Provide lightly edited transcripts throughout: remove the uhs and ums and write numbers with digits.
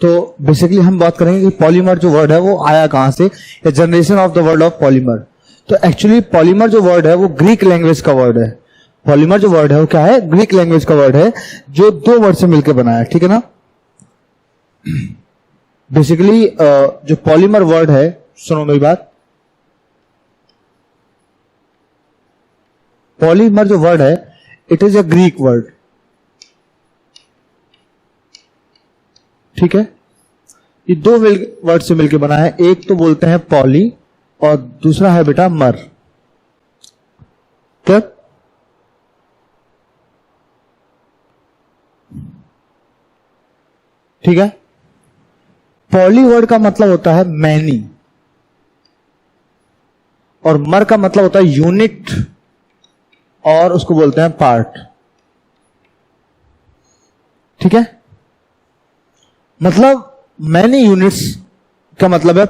तो बेसिकली हम बात करेंगे कि पॉलीमर जो वर्ड है वो आया कहां से, या generation of the word of polymer. तो एक्चुअली पॉलीमर जो वर्ड है वो ग्रीक लैंग्वेज का वर्ड है। पॉलीमर जो वर्ड है वो क्या है, ग्रीक लैंग्वेज का वर्ड है, जो दो वर्ड से मिलकर बना है, ठीक है ना। बेसिकली जो पॉलीमर वर्ड है, सुनो मेरी बात, पॉलीमर जो वर्ड है it is a Greek word, ठीक है। ये दो वर्ड से मिलकर बना है, एक तो बोलते हैं पॉली और दूसरा है बेटा मर, क्या? ठीक है। पॉली वर्ड का मतलब होता है मैनी, और मर का मतलब होता है यूनिट, और उसको बोलते हैं पार्ट, ठीक है। मतलब मैनी यूनिट्स का मतलब है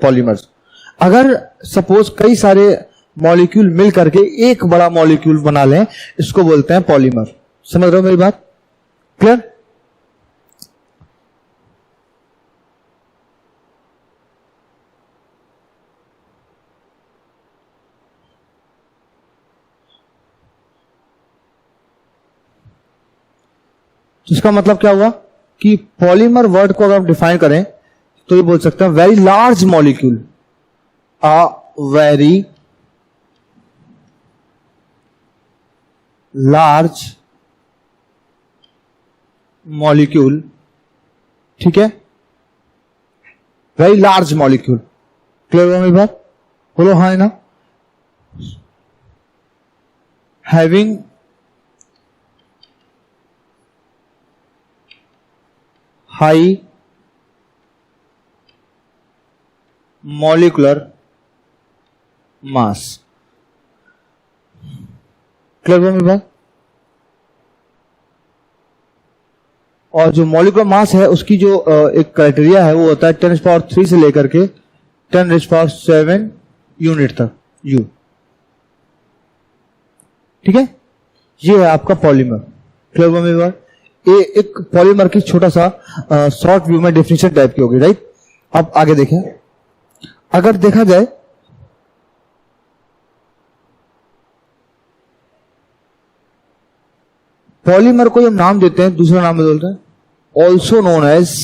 पॉलीमर्स। अगर सपोज कई सारे मॉलिक्यूल मिल करके एक बड़ा मॉलिक्यूल बना लें, इसको बोलते हैं पॉलीमर। समझ रहे हो मेरी बात? क्लियर? इसका मतलब क्या हुआ कि पॉलीमर वर्ड को अगर हम डिफाइन करें तो ये बोल सकते हैं very large molecule, a very large molecule, ठीक है, वेरी लार्ज मॉलिक्यूल। क्लियर हुआ मेरी बात? बोलो हाँ ना। Having high molecular mass. Clear हुआ मेरी बात? और जो मॉलिक्यूलर मास है उसकी जो एक क्राइटेरिया है वो होता है 10⁻³ से लेकर के 10�7 यूनिट तक, यू, ठीक है। ये है आपका पॉलीमर। क्लियर हुआ मेरी बात? ये एक पॉलीमर की छोटा सा शॉर्ट व्यू में डेफिनेशन टाइप की होगी, राइट। अब आगे देखें, अगर देखा जाए पॉलीमर को हम नाम देते हैं, दूसरा नाम बोलते हैं ऑल्सो नोन एज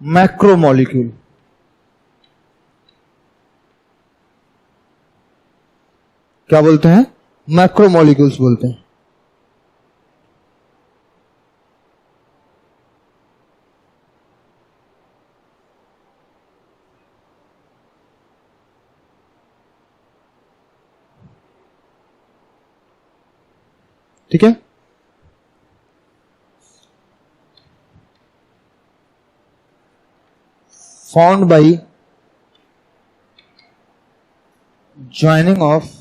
मैक्रोमोलिक्यूल। क्या बोलते हैं? मैक्रोमोलिक्यूल्स बोलते हैं, ठीक है। Found by joining of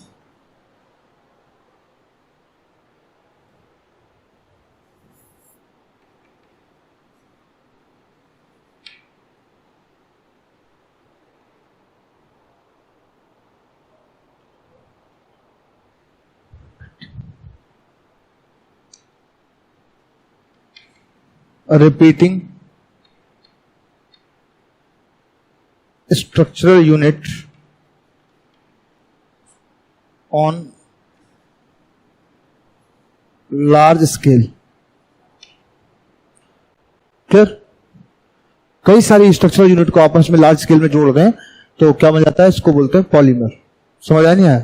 repeating structural unit on large scale। Clear? कई सारी स्ट्रक्चरल यूनिट को आपस में लार्ज स्केल में जोड़ दें तो क्या बन जाता है, इसको बोलते हैं पॉलीमर। समझ आया नहीं आया?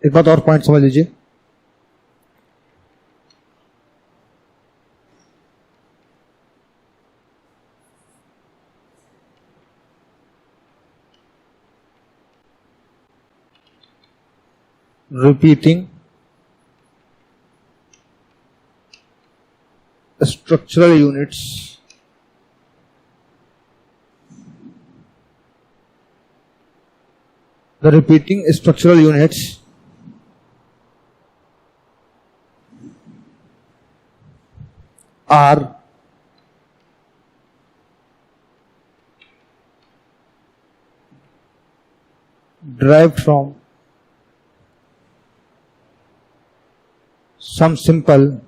एक बात और पॉइंट समझ लीजिए, repeating structural units the repeating structural units are derived from some simple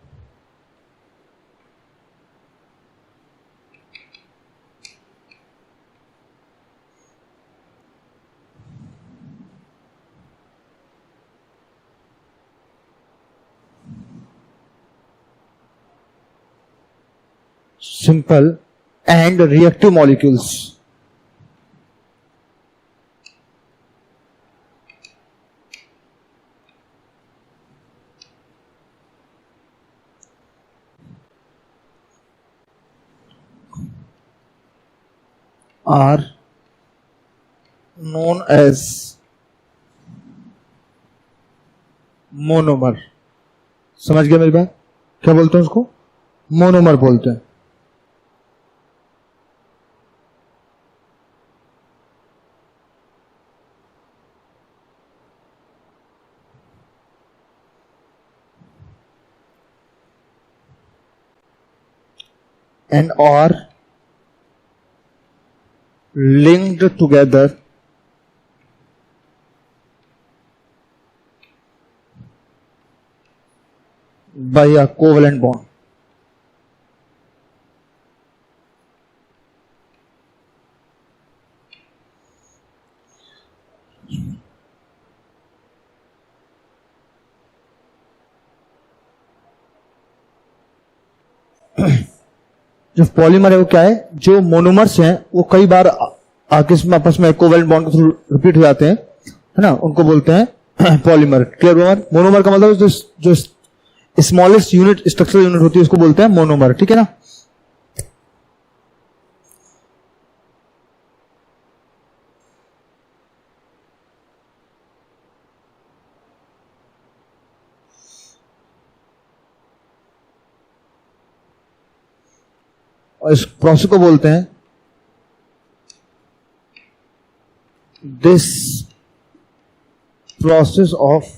and reactive molecules. Are known as monomer. समझ गया मेरी बात? क्या बोलते हैं उसको? मोनोमर बोलते हैं. And are linked together by a covalent bond. जो पॉलीमर है वो क्या है? जो मोनोमर्स हैं वो कई बार आपस में कोवेलेंट बॉन्ड के थ्रू रिपीट हो जाते हैं, है ना, उनको बोलते हैं पॉलीमर. क्लियर? मोनोमर का मतलब जो स्मॉलेस्ट यूनिट स्ट्रक्चरल यूनिट होती है उसको बोलते हैं मोनोमर. ठीक है ना? और इस प्रोसेस को बोलते हैं this process of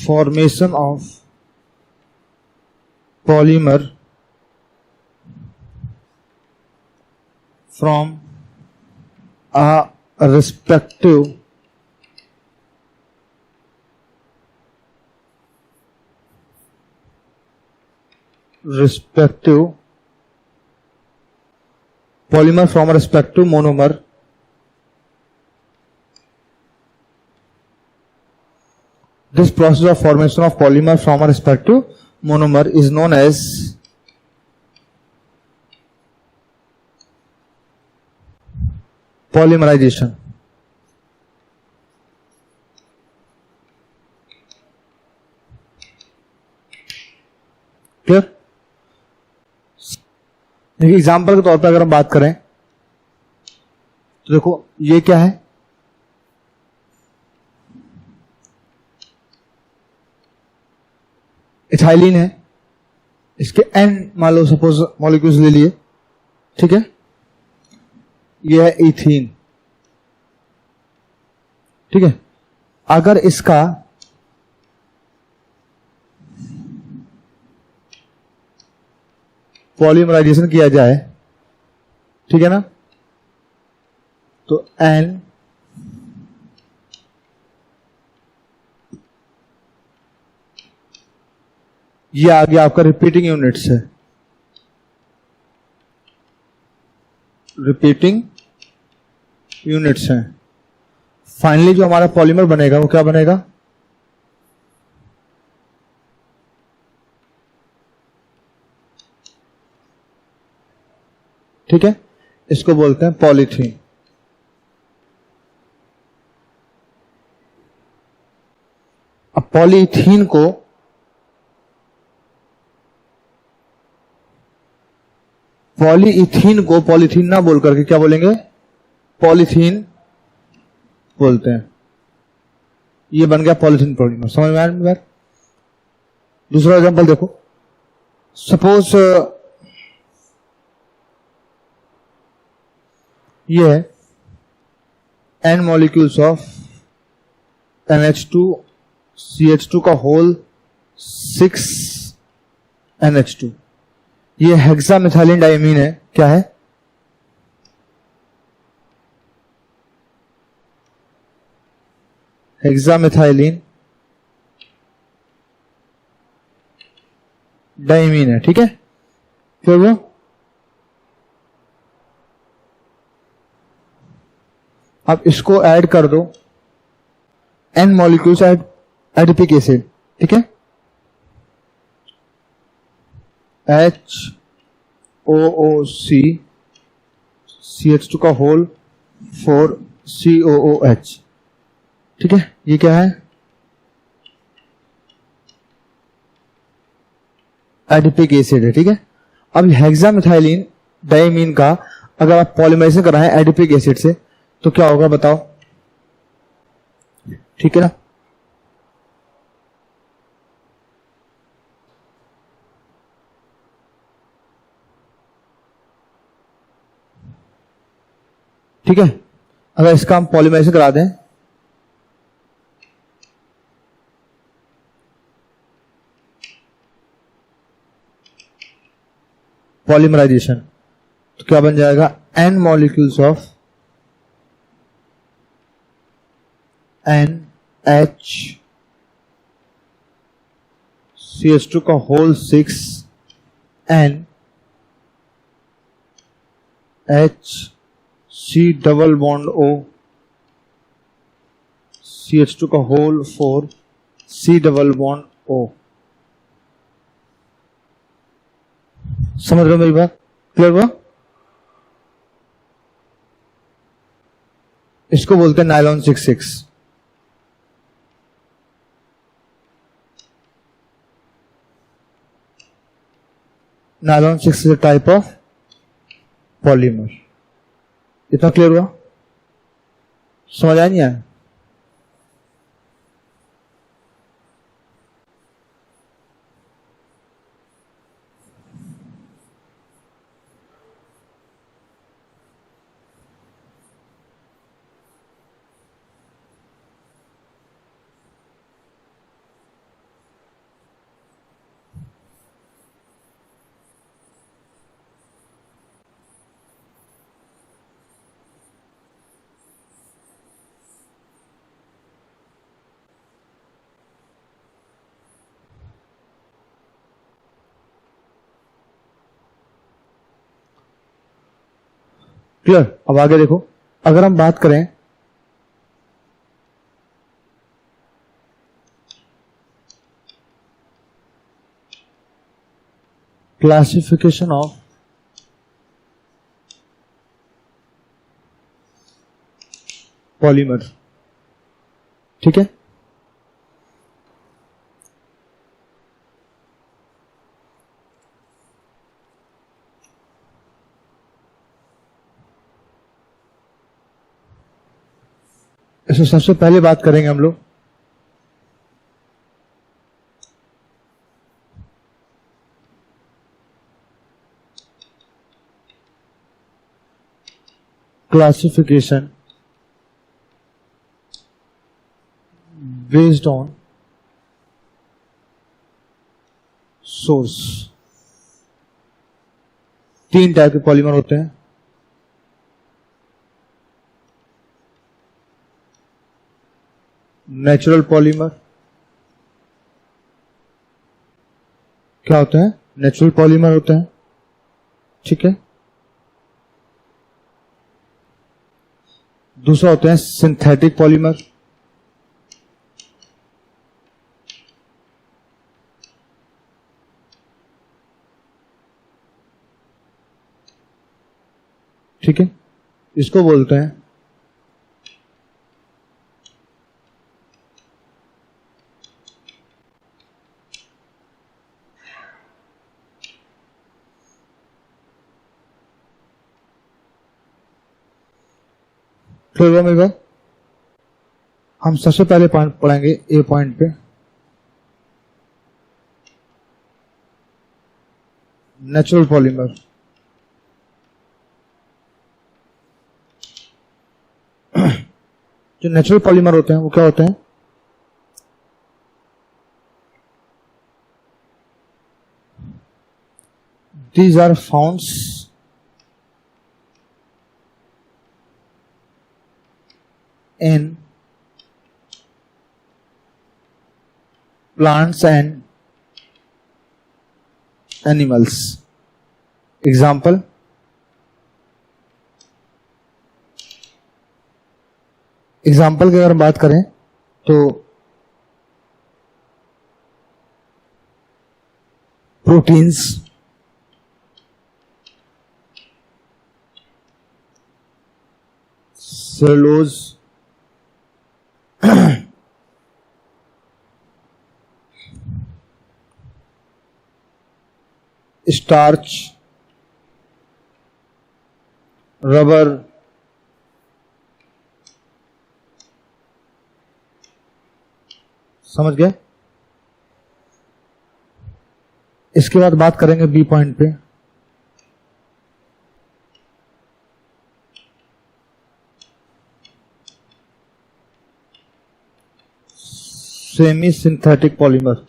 formation of polymer from a respective polymer from a respective monomer This process of formation of polymer from a respective monomer is known as polymerization. Clear? देखिए example के तौर पर अगर हम बात करें तो देखो ये क्या है? इथाइलिन है. इसके n मान लो सपोज मॉलिक्यूल्स ले लिए. ठीक है? ये है इथीन. ठीक है? अगर इसका पॉलीमराइजेशन किया जाए, ठीक है ना, तो n ये आ गया आपका रिपीटिंग यूनिट्स है. रिपीटिंग यूनिट्स हैं. फाइनली जो हमारा पॉलीमर बनेगा वो क्या बनेगा? ठीक है? इसको बोलते हैं पॉलीथीन. अब पॉलीथीन को पॉलीइथीन को पॉलीथीन ना बोल करके क्या बोलेंगे? पॉलीथीन बोलते हैं। ये बन गया पॉलीथिन पॉलीमर। समझ में आया मेरी बात? दूसरा एग्जांपल देखो, सपोज ये है n molecules of NH2 CH2 का होल 6 NH2। ये हेक्सामिथाइलिन डाइमीन है। क्या है? हेक्सामिथाइलिन डाइमीन है। ठीक है, क्यों वो? अब इसको ऐड कर दो n मॉलिक्यूल्स एडिपिक एसिड। ठीक है, HOOC CH2 का होल 4 COOH। ठीक है, ये क्या है? एडिपिक एसिड है। ठीक है, अब हेक्सामिथाइलिन डाइमीन का अगर आप पॉलीमराइजेशन कराएं एडिपिक एसिड से तो क्या होगा बताओ? ठीक है ना? ठीक है, अगर इसका हम पॉलीमराइजेशन करा दें, पॉलीमराइजेशन, तो क्या बन जाएगा? n molecules of NH CH2 का whole 6 N H C double bond O CH2 का whole 4 C double bond O। समझ रहे हो मेरी बात? क्लियर हुआ? इसको बोलते हैं nylon 66। Nylon 6 is a type of polymer. इतना क्लियर हुआ? समझ आया नहीं आया? क्लियर? अब आगे देखो, अगर हम बात करें क्लासिफिकेशन ऑफ पॉलीमर। ठीक है, इसमें सबसे पहले बात करेंगे हम लोग क्लासिफिकेशन बेस्ड ऑन सोर्स। तीन टाइप के पॉलीमर होते हैं। Natural polymer. क्या होते हैं? नेचुरल पॉलीमर होते हैं। ठीक है, दूसरा होते हैं सिंथेटिक पॉलीमर। ठीक है, इसको बोलते हैं क्लियर हुआ मेरी बात? हम सबसे पहले पॉइंट पढ़ेंगे ए पॉइंट पे, नेचुरल पॉलीमर। जो नेचुरल पॉलीमर होते हैं वो क्या होते हैं? These are found in plants and animals. Example, example की अगर बात करें तो प्रोटीन्स, सेलुलोज, स्टार्च, रबर, समझ गए? इसके बाद बात करेंगे बी पॉइंट पे, semi synthetic polymer.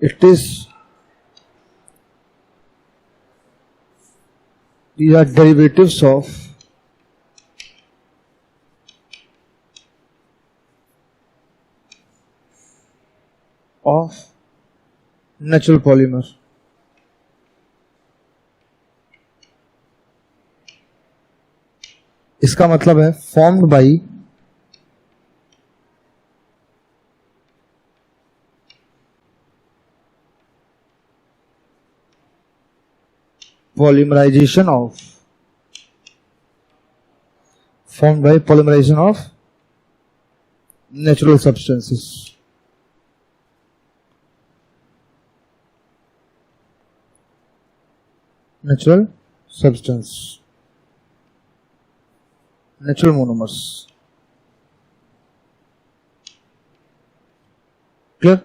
It is, these are derivatives of natural polymer. इसका मतलब है formed by polymerization of natural substances. Natural substance, natural monomers. Clear?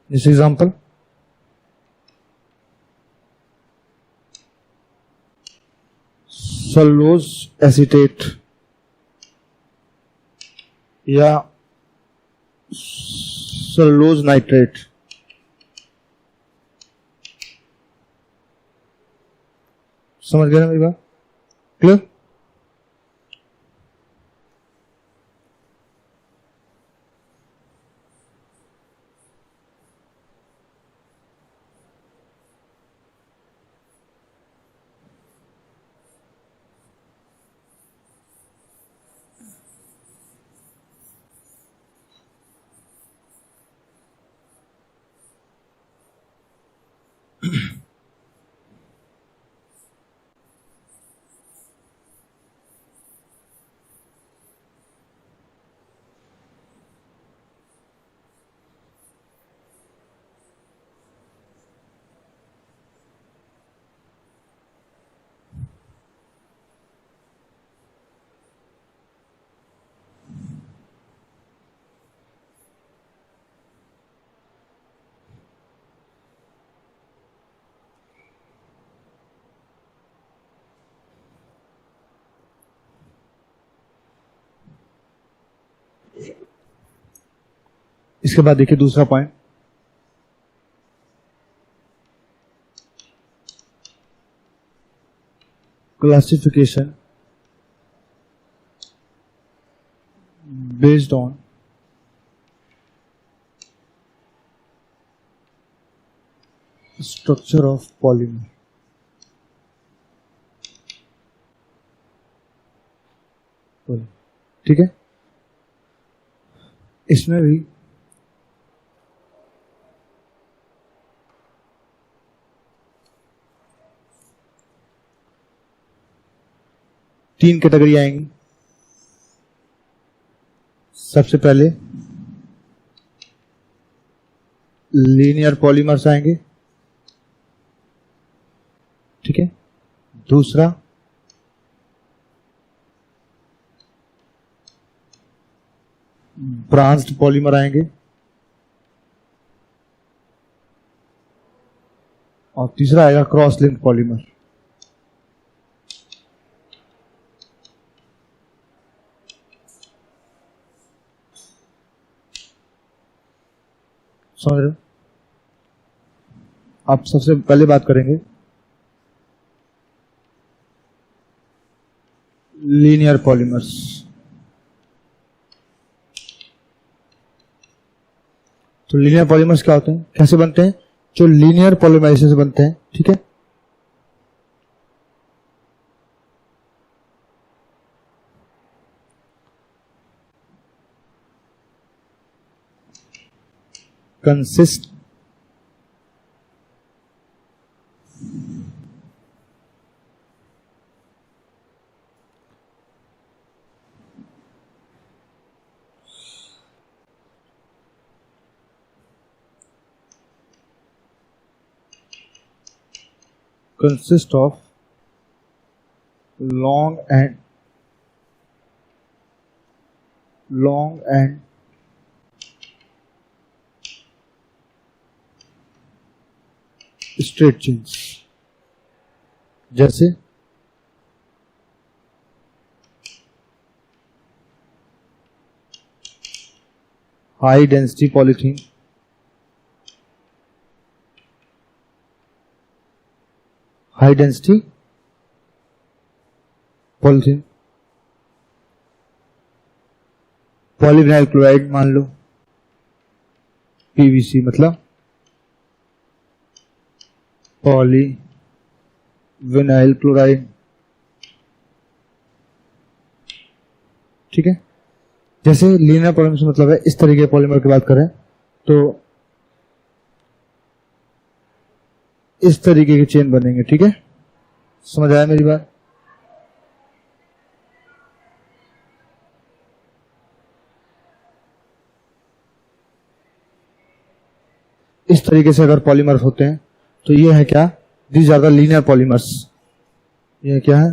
This example, cellulose acetate या cellulose nitrate। समझ गए ना मेरी बात? क्लियर? इसके बाद देखिए दूसरा point, classification based on structure of polymer. ठीक है, इसमें भी तीन कैटेगरी आएंगी। सबसे पहले लीनियर पॉलीमर्स आएंगे, ठीक है। दूसरा ब्रांच्ड पॉलीमर आएंगे, और तीसरा आएगा क्रॉस लिंक्ड पॉलीमर। समझ रहे हो? आप सबसे पहले बात करेंगे लीनियर पॉलीमर्स। तो लीनियर पॉलीमर्स क्या होते हैं, कैसे बनते हैं? जो लीनियर पॉलीमराइजेशन से बनते हैं, ठीक है। Consist consist of long and straight chains, जैसे high density polythene, high density polythene, polyvinyl chloride मान लो, पीवीसी मतलब पॉलीविनाइल क्लोराइड, ठीक है। जैसे लीनियर पॉलीमर से मतलब है इस तरीके के पॉलीमर की बात करें तो इस तरीके के चेन बनेंगे, ठीक है। समझ आया मेरी बात? इस तरीके से अगर पॉलीमर होते हैं तो ये है क्या, these are the linear polymers. ये क्या है,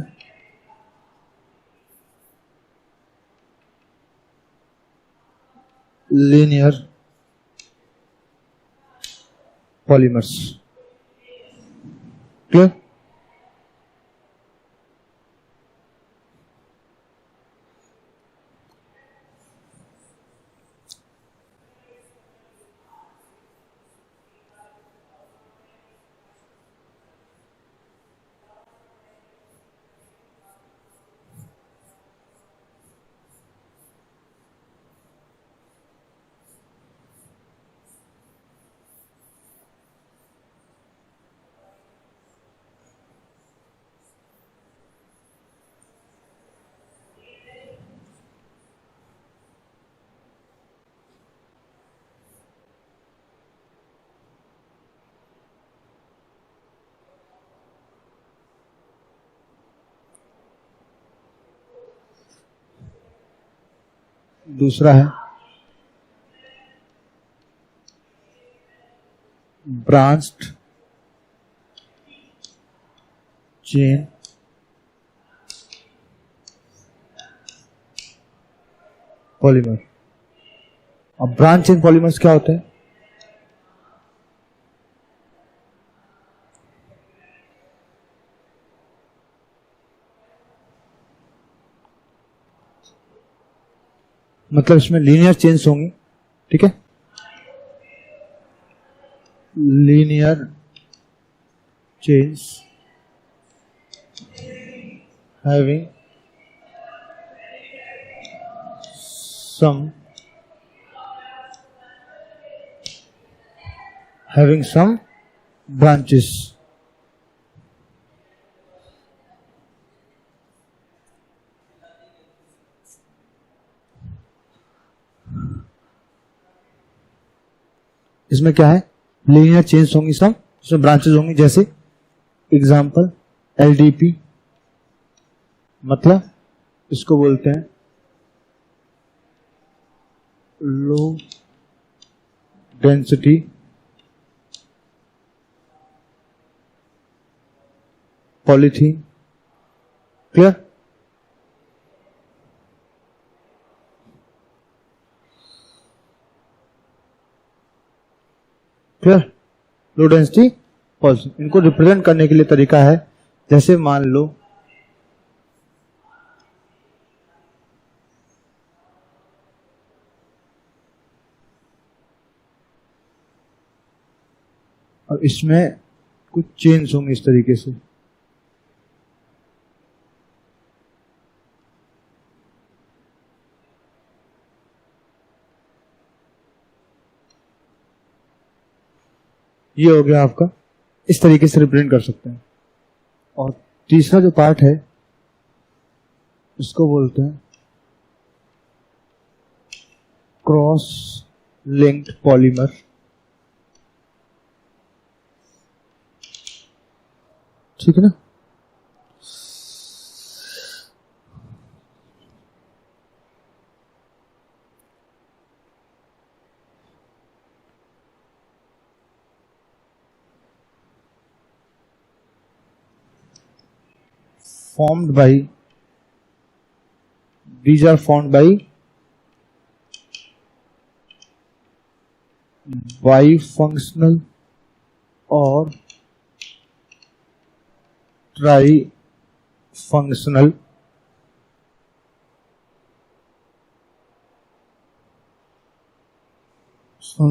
लीनियर पॉलीमर्स। क्लियर? दूसरा है ब्रांच्ड चेन पॉलीमर। अब ब्रांच चेन पॉलीमर्स क्या होते हैं? मतलब इसमें लीनियर चेन्स होंगी, ठीक है। Linear chains having some branches। इसमें क्या है, लीनियर चेन्स होंगी सब, इसमें ब्रांचेस होंगी। जैसे एग्जांपल एलडीपी मतलब इसको बोलते हैं low density polythene. Clear? Clear? Low density polythene, इनको रिप्रेजेंट करने के लिए तरीका है, जैसे मान लो और इसमें कुछ चेंज होंगे इस तरीके से। ये हो गया आपका, इस तरीके से रिप्रेजेंट कर सकते हैं। और तीसरा जो पार्ट है इसको बोलते हैं क्रॉस लिंक्ड पॉलीमर। ठीक है ना? formed by, these are formed by bifunctional or trifunctional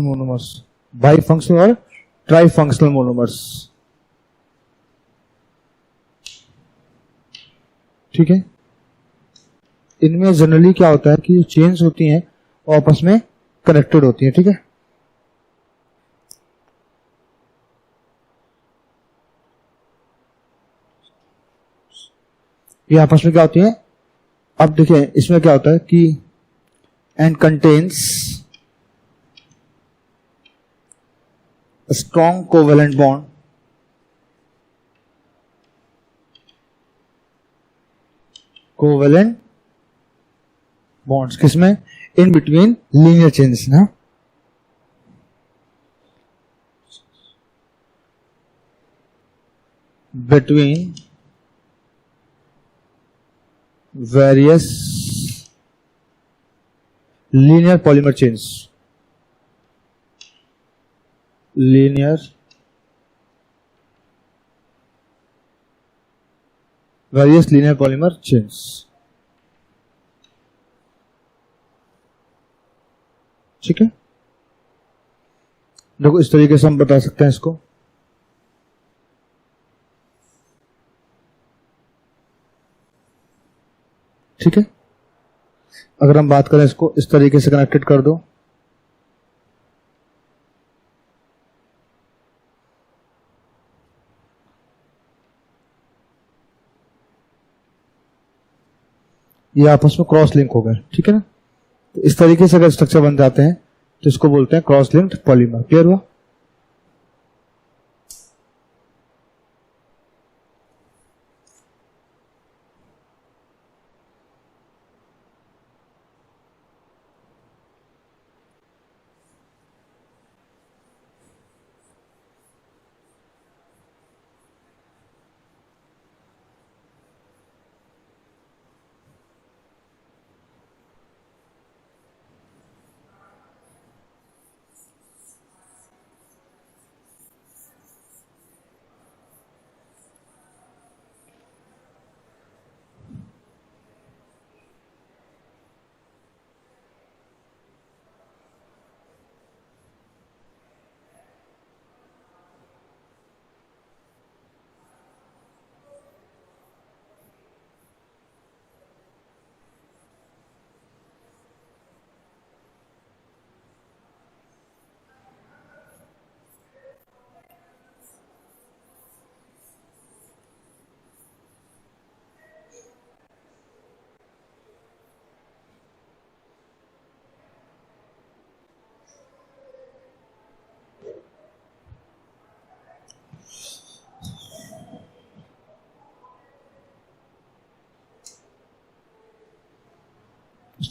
monomers, bifunctional or trifunctional monomers। ठीक है? इनमें जनरली क्या होता है कि चेन्स होती हैं और आपस में कनेक्टेड होती हैं। ठीक है? ये आपस में क्या होती हैं? अब देखिए इसमें क्या होता है कि and contains strong covalent bond covalent bonds किसमें? इन बिटवीन लीनियर चेन्स ना। Between various linear polymer chains, linear various linear polymer chains. ठीक है? देखो इस तरीके से हम बता सकते हैं इसको। ठीक है? अगर हम बात करें इसको इस तरीके से कनेक्टेड कर दो, ये आपस में क्रॉस लिंक हो गए। ठीक है ना? तो इस तरीके से अगर स्ट्रक्चर बन जाते हैं तो इसको बोलते हैं क्रॉस लिंक्ड पॉलीमर। क्लियर हुआ?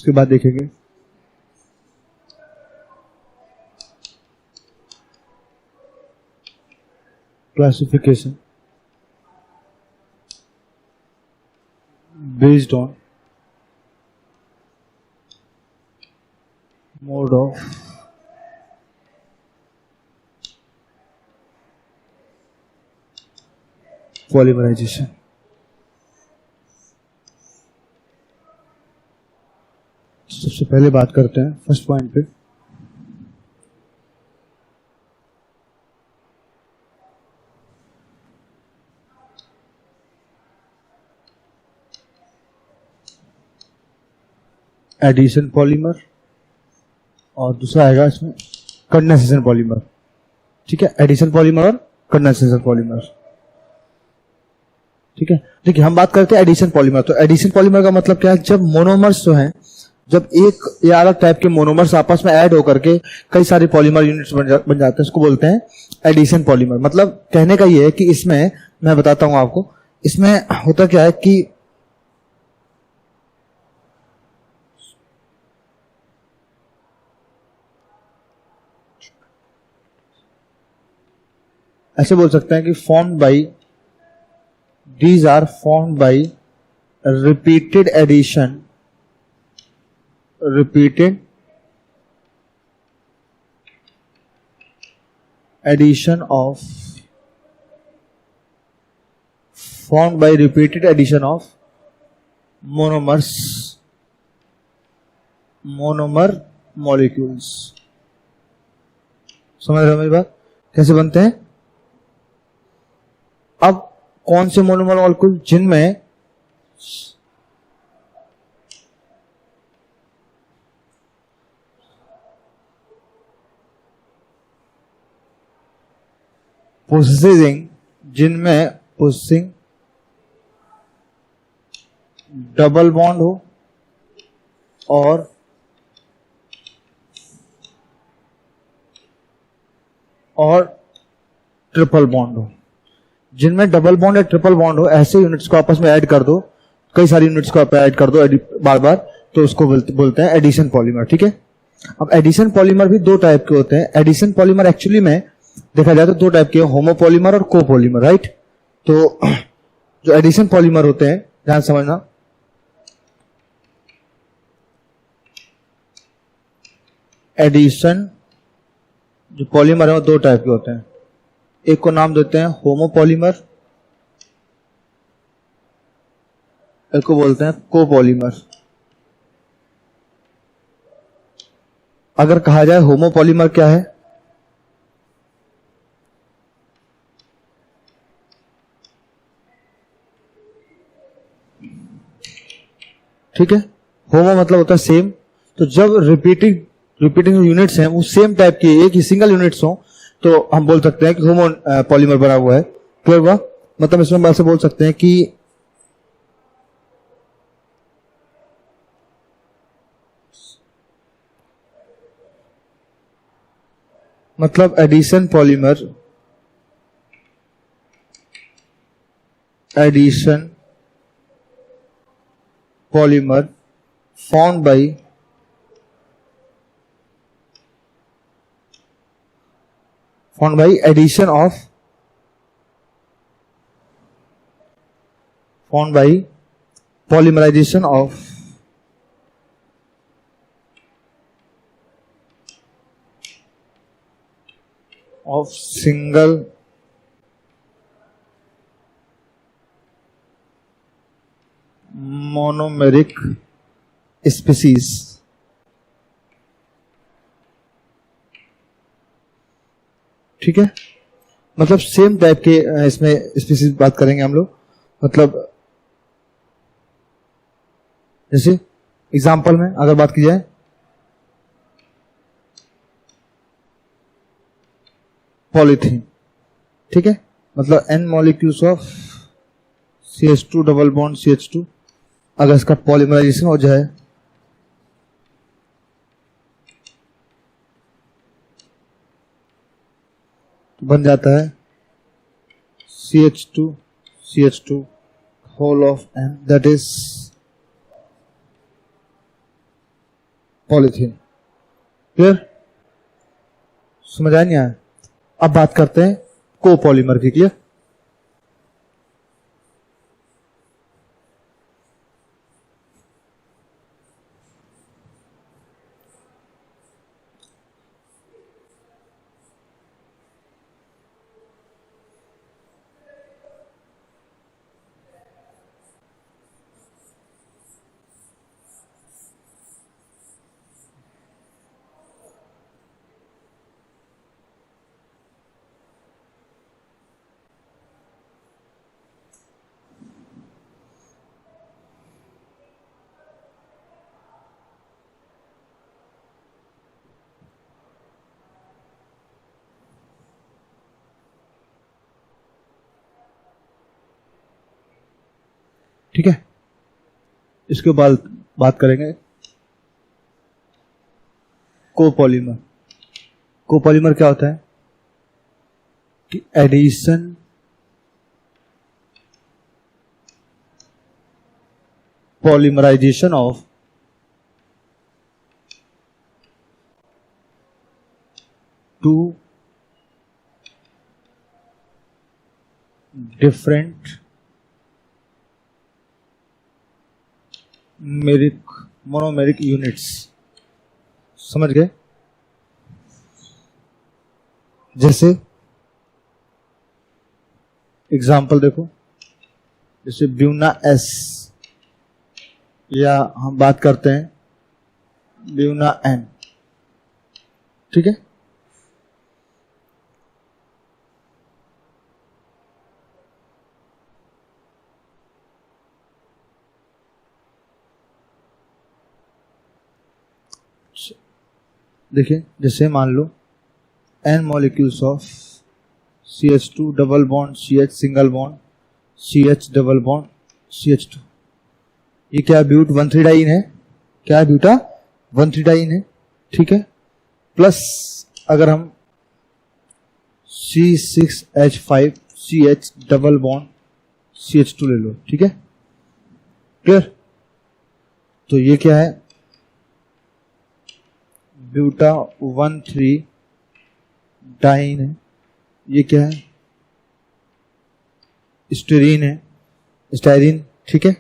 उसके बाद देखेंगे classification based on mode of polymerisation. सबसे पहले बात करते हैं फर्स्ट पॉइंट पे, एडिशन पॉलीमर और दूसरा आएगा इसमें कंडेंसेशन पॉलीमर। ठीक है, एडिशन पॉलीमर और कंडेंसेशन पॉलीमर। ठीक है, देखिए हम बात करते हैं एडिशन पॉलीमर। तो एडिशन पॉलीमर का मतलब क्या है? जब मोनोमर्स जो हैं, जब एक या अलग टाइप के मोनोमर्स आपस में ऐड होकर के कई सारे पॉलीमर यूनिट्स बन जाते हैं, उसको बोलते हैं एडिशन पॉलीमर। मतलब कहने का ये है कि इसमें मैं बताता हूं आपको, इसमें होता क्या है कि ऐसे बोल सकते हैं कि formed by, these are formed by repeated addition of monomer molecules। समझ रहे हो मेरी बात? कैसे बनते हैं? अब कौन से मोनोमर मॉलिक्यूल? जिनमें पोसेसिंग डबल बॉन्ड हो और ट्रिपल बॉन्ड हो। जिनमें डबल बॉन्ड या ट्रिपल बॉन्ड हो, ऐसे यूनिट्स को आपस में ऐड कर दो, कई सारी यूनिट्स को आप ऐड कर दो बार बार, तो उसको बोलते हैं एडिशन पॉलीमर। ठीक है, अब एडिशन पॉलीमर भी दो टाइप के होते हैं। एडिशन पॉलीमर एक्चुअली में देखा जाए तो दो टाइप के, होमोपॉलीमर और कोपॉलीमर, राइट। तो जो एडिशन पॉलीमर होते हैं, ध्यान समझना, एडिशन जो पॉलीमर है वो दो टाइप के होते हैं। एक को नाम देते हैं होमोपॉलीमर, एक को बोलते हैं कोपॉलीमर। अगर कहा जाए होमोपॉलीमर क्या है, ठीक है, होमो मतलब होता है सेम। तो जब रिपीटिंग यूनिट्स हैं वो सेम टाइप की, एक ही सिंगल यूनिट्स हो, तो हम बोल सकते हैं कि होमो पॉलीमर बना हुआ है। क्लियर हुआ? मतलब इसमें ऐसे बोल सकते हैं कि मतलब addition polymer formed by addition of polymerization of single monomeric species। ठीक है, मतलब सेम टाइप के इसमें स्पीसीज बात करेंगे हम लोग। मतलब जैसे एग्जांपल में अगर बात की जाए, पॉलीथीन, ठीक है, मतलब n molecules of CH2 double bond CH2, अगर इसका पॉलीमराइजेशन हो जाए बन जाता है CH2 whole of n, that is polythene. Clear? समझ आया नहीं आया? अब बात करते हैं कोपॉलीमर की। क्लियर? ठीक है, इसके बाद बात करेंगे कोपॉलीमर। कोपॉलीमर क्या होता है कि addition polymerisation of two different monomeric units. समझ गए? जैसे एग्जाम्पल देखो, जैसे ब्यूना एस, या हम बात करते हैं ब्यूना एन। ठीक है, देखिए जैसे मान लो n molecules of CH2 double bond CH single bond CH double bond CH2, ये क्या ब्यूट 1,3 डाइन है, क्या ब्यूटा 1,3 डाइन है। ठीक है, प्लस अगर हम C6H5 CH double bond CH2 ले लो। ठीक है, क्लियर? तो ये क्या है, ब्यूटा 1,3 डाइन है। ये क्या है, स्टीरीन है, स्टाइरीन। ठीक है,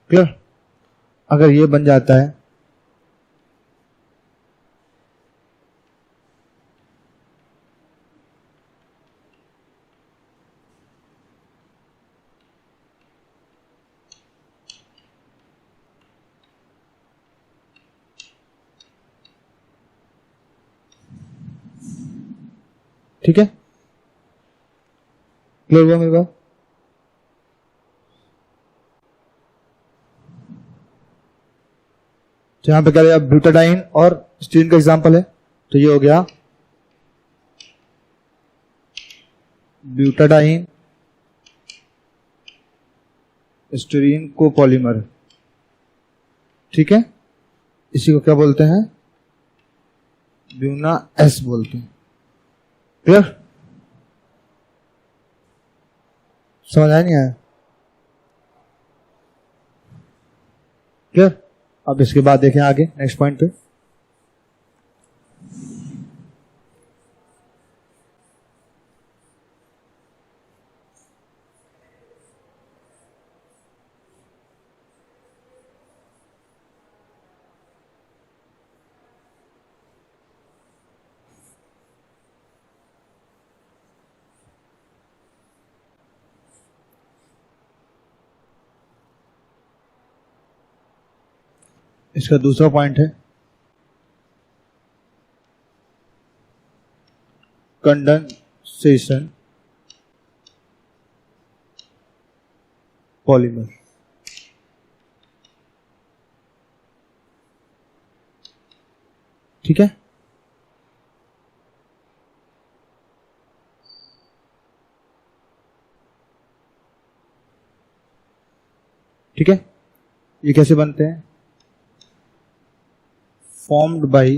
क्लियर? अगर ये बन जाता है ठीक है, क्लियर हुआ मेरी बात? तो यहां पे क्या रहेगा, ब्यूटाडाइन और स्टीरीन का एग्जांपल है, तो ये हो गया ब्यूटाडाइन स्टीरीन कोपॉलीमर। ठीक है, इसी को क्या बोलते हैं, ब्यूना एस बोलते हैं। क्लियर? समझ आया नहीं आया? क्लियर? अब इसके बाद देखें आगे नेक्स्ट पॉइंट पे। इसका दूसरा पॉइंट है कंडेंसेशन पॉलीमर। ठीक है, ठीक है, ये कैसे बनते हैं, formed by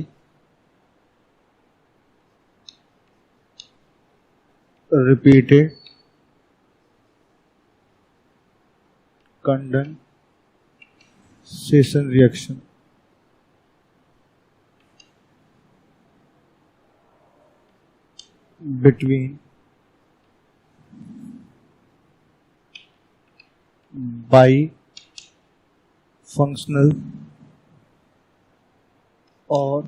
repeated condensation reaction between bifunctional or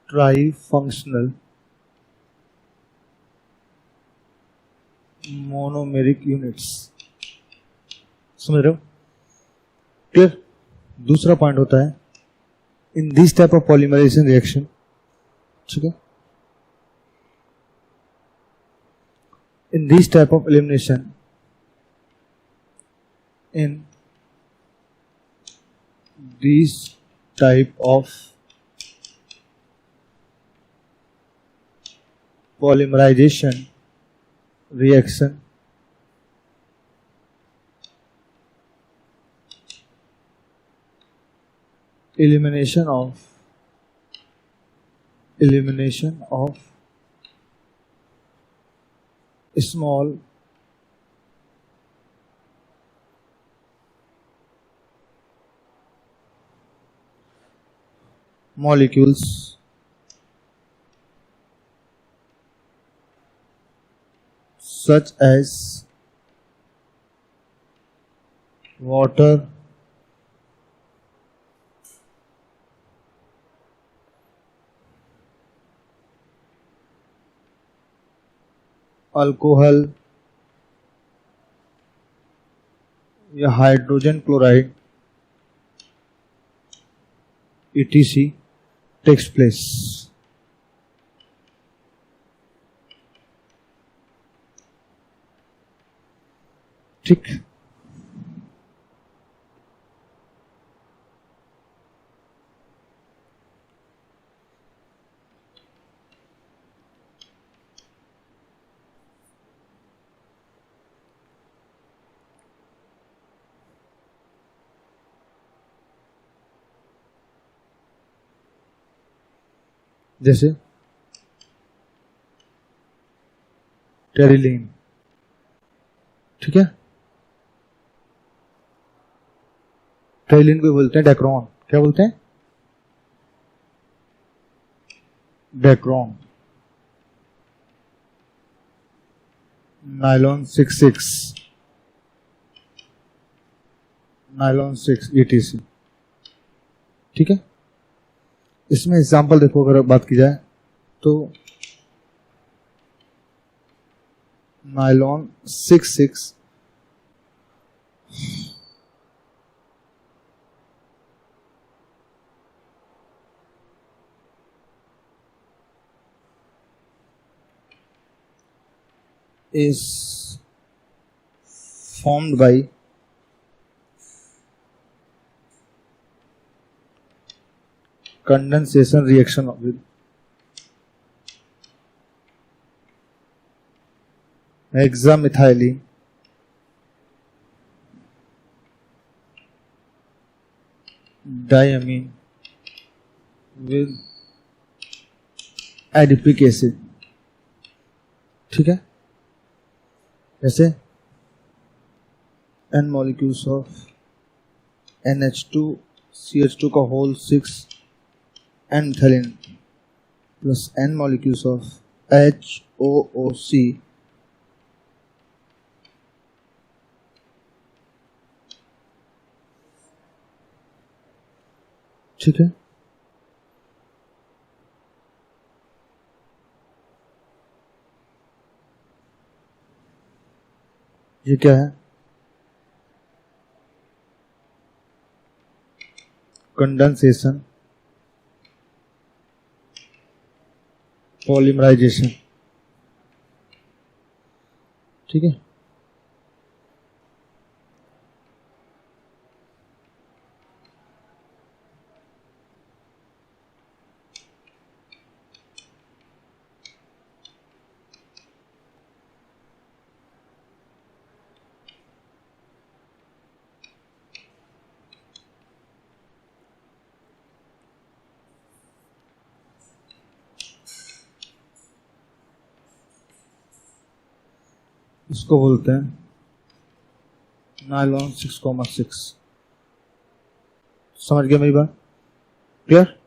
trifunctional monomeric units। समझ रहे हो? क्लियर? दूसरा पॉइंट होता है in this type of polymerisation reaction, ठीक है, in this type of elimination, in this type of polymerization reaction, elimination of small molecules such as water, alcohol या hydrogen chloride etc takes place। ठीक, जैसे terylene, ठीक है, terylene को बोलते हैं डेक्रॉन। क्या बोलते हैं? डेक्रॉन। नायलॉन 66, नायलॉन 6 etc, ठीक है। इसमें एग्जाम्पल देखो, अगर बात की जाए तो nylon 66 is formed by condensation reaction with hexamethylene diamine with adipic acid, ठीक है। जैसे n molecules of NH2 CH2 का whole 6 n methylene plus n molecules of HOOC ठीक है। ये क्या है? कंडेंसेशन पॉलीमराइजेशन, ठीक है। इसको बोलते हैं नायलॉन 6,6। समझ गया मेरी बात? क्लियर?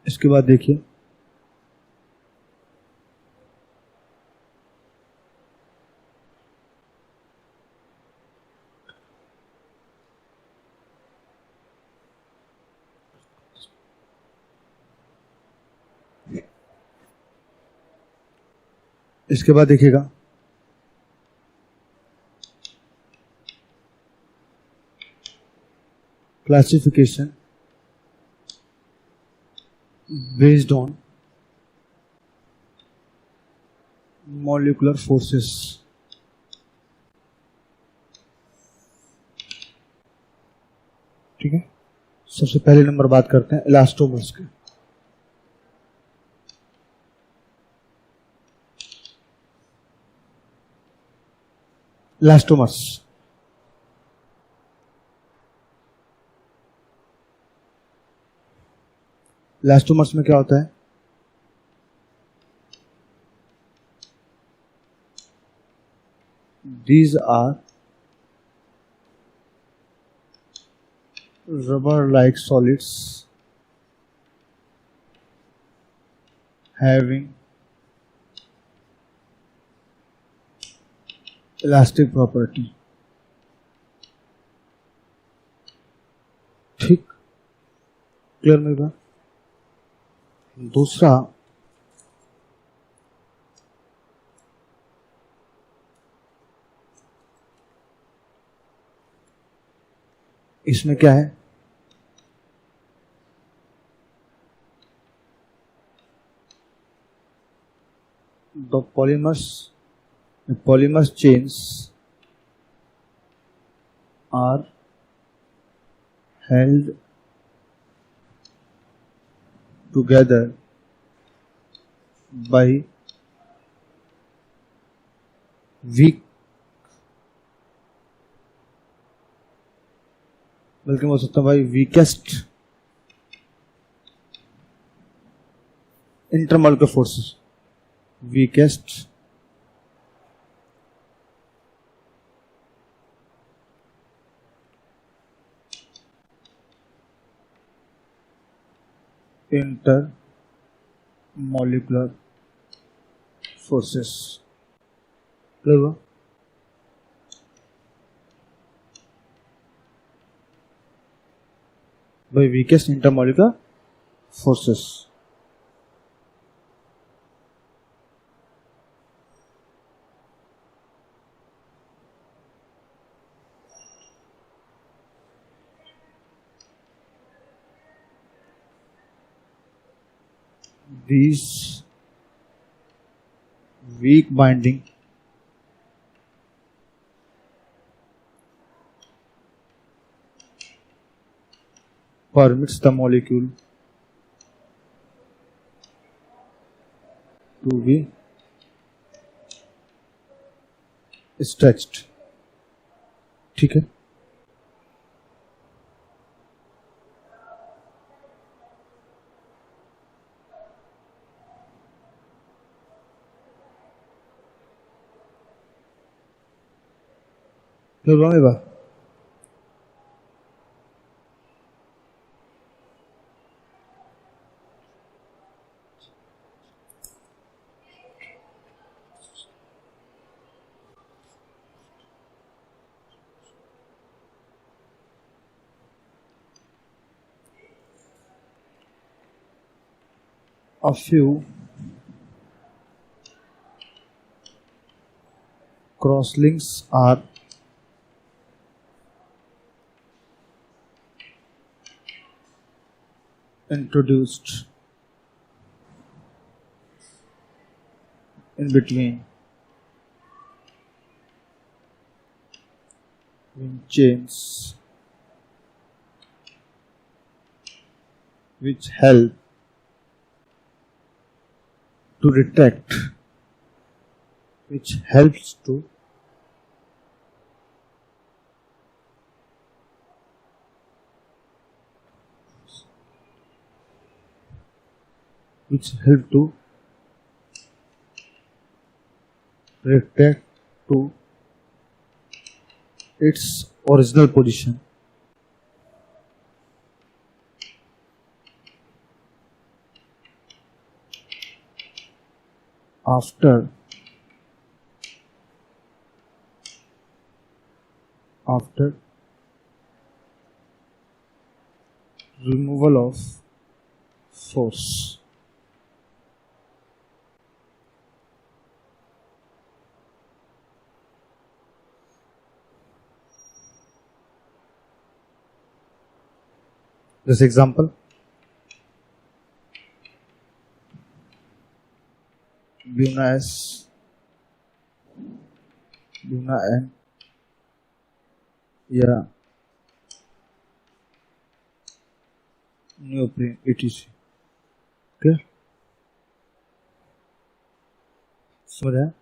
इसके बाद देखिए, इसके बाद देखिएगा, classification based on molecular forces. ठीक है, सबसे पहले नंबर बात करते हैं इलास्टोमर्स के। इलास्टोमर्स इलास्टोमर्स में क्या होता है? These are rubber-like solids having elastic property। ठीक, क्लियर मेरी बात? दूसरा, इसमें क्या है? The polymer chains are held together by weak, बल्कि मैं सकता हूं भाई weakest intermolecular forces. Weakest intermolecular forces. Clear हुआ? by weakest intermolecular forces। These weak binding permits the molecule to be stretched। ठीक है, फिर मेरी बात? a few crosslinks are introduced in between chains which help to detect, which helps to return to its original position. After removal of force. This example, Buna S, Buna N, या neoprene etc. Okay, समझ आया?